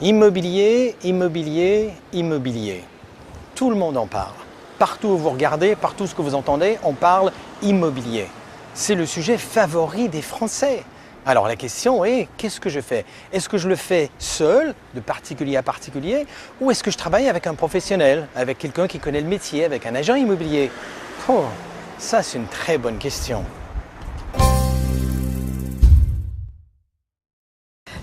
Immobilier, immobilier, immobilier. Tout le monde en parle. Partout où vous regardez, partout ce que vous entendez, on parle immobilier. C'est le sujet favori des Français. Alors la question est, qu'est-ce que je fais? Est-ce que je le fais seul, de particulier à particulier, ou est-ce que je travaille avec un professionnel, avec quelqu'un qui connaît le métier, avec un agent immobilier? Oh, ça c'est une très bonne question.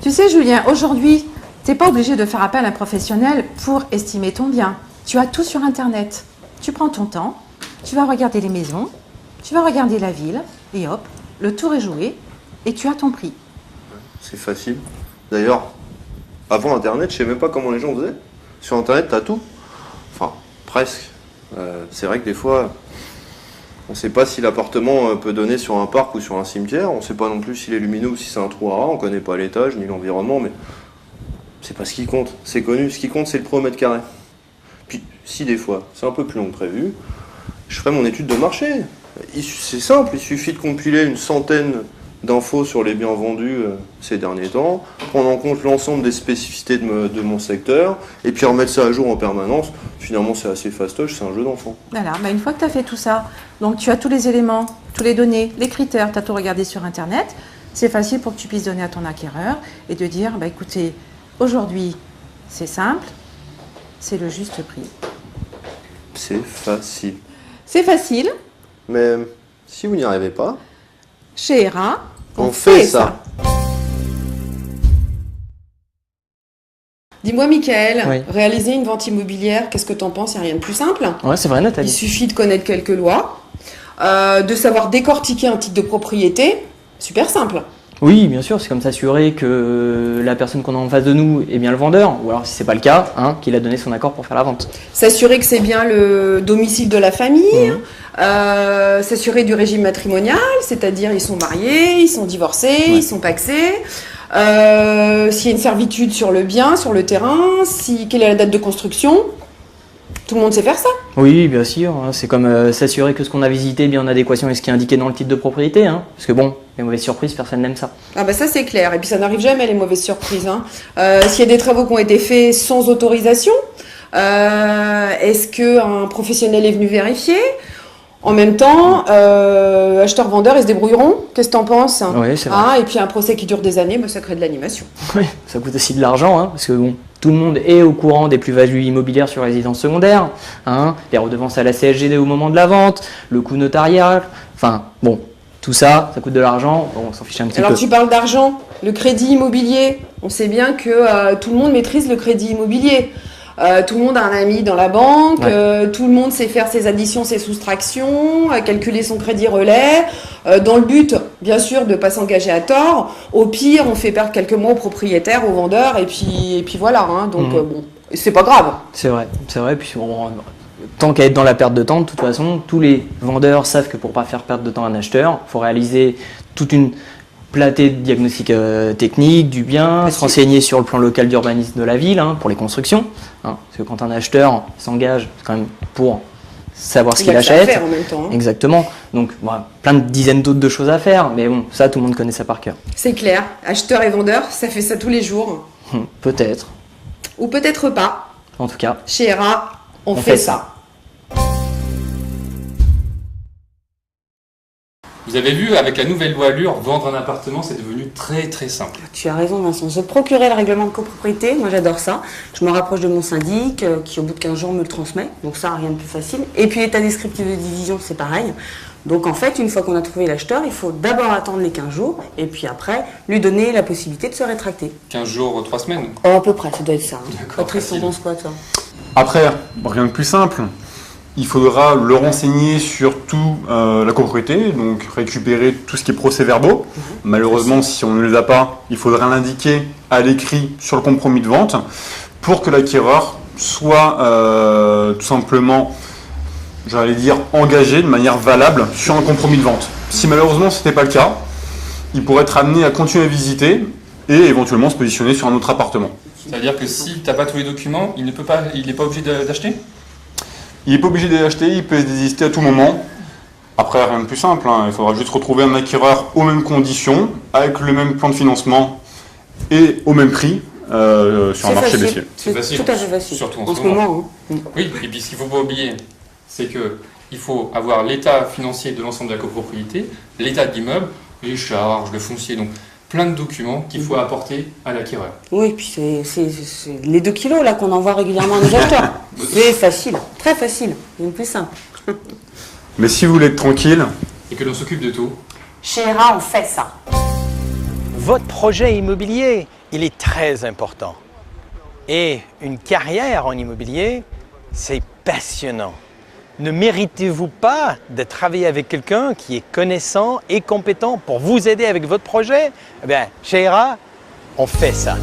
Tu sais Julien, aujourd'hui, tu n'es pas obligé de faire appel à un professionnel pour estimer ton bien. Tu as tout sur Internet. Tu prends ton temps, tu vas regarder les maisons, tu vas regarder la ville, et hop, le tour est joué, et tu as ton prix. C'est facile. D'ailleurs, avant Internet, je ne sais même pas comment les gens faisaient. Sur Internet, tu as tout. Enfin, presque. C'est vrai que des fois, on ne sait pas si l'appartement peut donner sur un parc ou sur un cimetière. On ne sait pas non plus s'il est lumineux ou si c'est un trou à rats. On ne connaît pas l'étage ni l'environnement, mais c'est pas ce qui compte. C'est connu. Ce qui compte, c'est le prix au mètre carré. Puis, si des fois, c'est un peu plus long que prévu, je ferai mon étude de marché. C'est simple, il suffit de compiler une centaine d'infos sur les biens vendus ces derniers temps, prendre en compte l'ensemble des spécificités de mon secteur, et puis remettre ça à jour en permanence. Finalement, c'est assez fastoche, c'est un jeu d'enfant. Voilà, une fois que tu as fait tout ça, donc tu as tous les éléments, toutes les données, les critères, tu as tout regardé sur Internet, c'est facile pour que tu puisses donner à ton acquéreur et de dire, écoutez, aujourd'hui, c'est simple, c'est le juste prix. C'est facile. C'est facile. Mais si vous n'y arrivez pas, chez ERA, on fait ça. Dis-moi, Michael, Oui. réaliser une vente immobilière, qu'est-ce que t'en penses? Il n'y a rien de plus simple. Ouais, c'est vrai, Il Nathalie. suffit de connaître quelques lois, de savoir décortiquer un titre de propriété. Super simple. Oui, bien sûr, c'est comme s'assurer que la personne qu'on a en face de nous est bien le vendeur, ou alors si c'est pas le cas, qu'il a donné son accord pour faire la vente. S'assurer que c'est bien le domicile de la famille. S'assurer du régime matrimonial, c'est-à-dire ils sont mariés, ils sont divorcés, ils sont pacsés. S'il y a une servitude sur le bien, sur le terrain, quelle est la date de construction. Tout le monde sait faire ça. Oui, bien sûr, c'est comme s'assurer que ce qu'on a visité est bien en adéquation avec ce qui est indiqué dans le titre de propriété, parce que bon, les mauvaises surprises, personne n'aime ça. Ah bah ça c'est clair, et puis ça n'arrive jamais les mauvaises surprises. S'il y a des travaux qui ont été faits sans autorisation, est-ce qu'un professionnel est venu vérifier? En même temps, acheteurs-vendeurs, ils se débrouilleront. Qu'est-ce que t'en penses? Oui, c'est vrai. Et puis un procès qui dure des années, ça crée de l'animation. Oui, ça coûte aussi de l'argent, parce que bon, tout le monde est au courant des plus-values immobilières sur résidence secondaire, les redevances à la CSGD au moment de la vente, le coût notarial, bon, tout ça, ça coûte de l'argent, on s'en fiche un petit peu. Alors tu parles d'argent, le crédit immobilier. On sait bien que tout le monde maîtrise le crédit immobilier. Tout le monde a un ami dans la banque, tout le monde sait faire ses additions, ses soustractions, calculer son crédit relais, dans le but, bien sûr, de ne pas s'engager à tort. Au pire, on fait perdre quelques mois au propriétaire, au vendeur, et puis voilà. Donc c'est pas grave. C'est vrai. Puis bon, tant qu'à être dans la perte de temps, de toute façon, tous les vendeurs savent que pour pas faire perdre de temps à un acheteur, il faut réaliser toute une platée de diagnostic technique du bien, se renseigner sur le plan local d'urbanisme de la ville pour les constructions. Parce que quand un acheteur s'engage, c'est quand même pour savoir ce qu'il achète. Faire en même temps, Exactement. Donc plein de dizaines d'autres de choses à faire, mais bon, ça tout le monde connaît ça par cœur. C'est clair. Acheteur et vendeur, ça fait ça tous les jours. Peut-être. Ou peut-être pas. En tout cas. Chez ERA, on fait ça. Vous avez vu, avec la nouvelle loi Allure, vendre un appartement, c'est devenu très très simple. Tu as raison Vincent, se procurer le règlement de copropriété, moi j'adore ça. Je me rapproche de mon syndic qui au bout de 15 jours me le transmet, donc ça rien de plus facile. Et puis état descriptif de division c'est pareil. Donc en fait une fois qu'on a trouvé l'acheteur, il faut d'abord attendre les 15 jours et puis après lui donner la possibilité de se rétracter. 15 jours, 3 semaines. À peu près, ça doit être ça. D'accord, Patrice, t'en facile. penses quoi toi? Après, rien de plus simple. Il faudra le renseigner sur tout la copropriété, donc récupérer tout ce qui est procès-verbaux. Malheureusement, si on ne les a pas, il faudra l'indiquer à l'écrit sur le compromis de vente pour que l'acquéreur soit tout simplement, j'allais dire, engagé de manière valable sur un compromis de vente. Si malheureusement ce n'était pas le cas, il pourrait être amené à continuer à visiter et éventuellement se positionner sur un autre appartement. C'est-à-dire que si tu n'as pas tous les documents, il n'est pas obligé d'acheter? Il n'est pas obligé d'acheter, il peut se désister à tout moment. Après, rien de plus simple, il faudra juste retrouver un acquéreur aux mêmes conditions, avec le même plan de financement et au même prix, sur un C'est marché facile. baissier. C'est facile, Tout à fait facile. surtout en ce moment. Hein. Oui, et puis ce qu'il ne faut pas oublier, c'est qu'il faut avoir l'état financier de l'ensemble de la copropriété, l'état de l'immeuble, les charges, le foncier, donc plein de documents qu'il faut apporter à l'acquéreur. Oui, puis c'est les 2 kilos là qu'on envoie régulièrement à nos acheteurs. C'est facile, très facile, c'est plus simple. Mais si vous voulez être tranquille, Et que l'on s'occupe de tout. Chez ERA, on fait ça. Votre projet immobilier, il est très important. Et une carrière en immobilier, c'est passionnant. Ne méritez-vous pas de travailler avec quelqu'un qui est connaissant et compétent pour vous aider avec votre projet? Eh bien, chez ERA, on fait ça.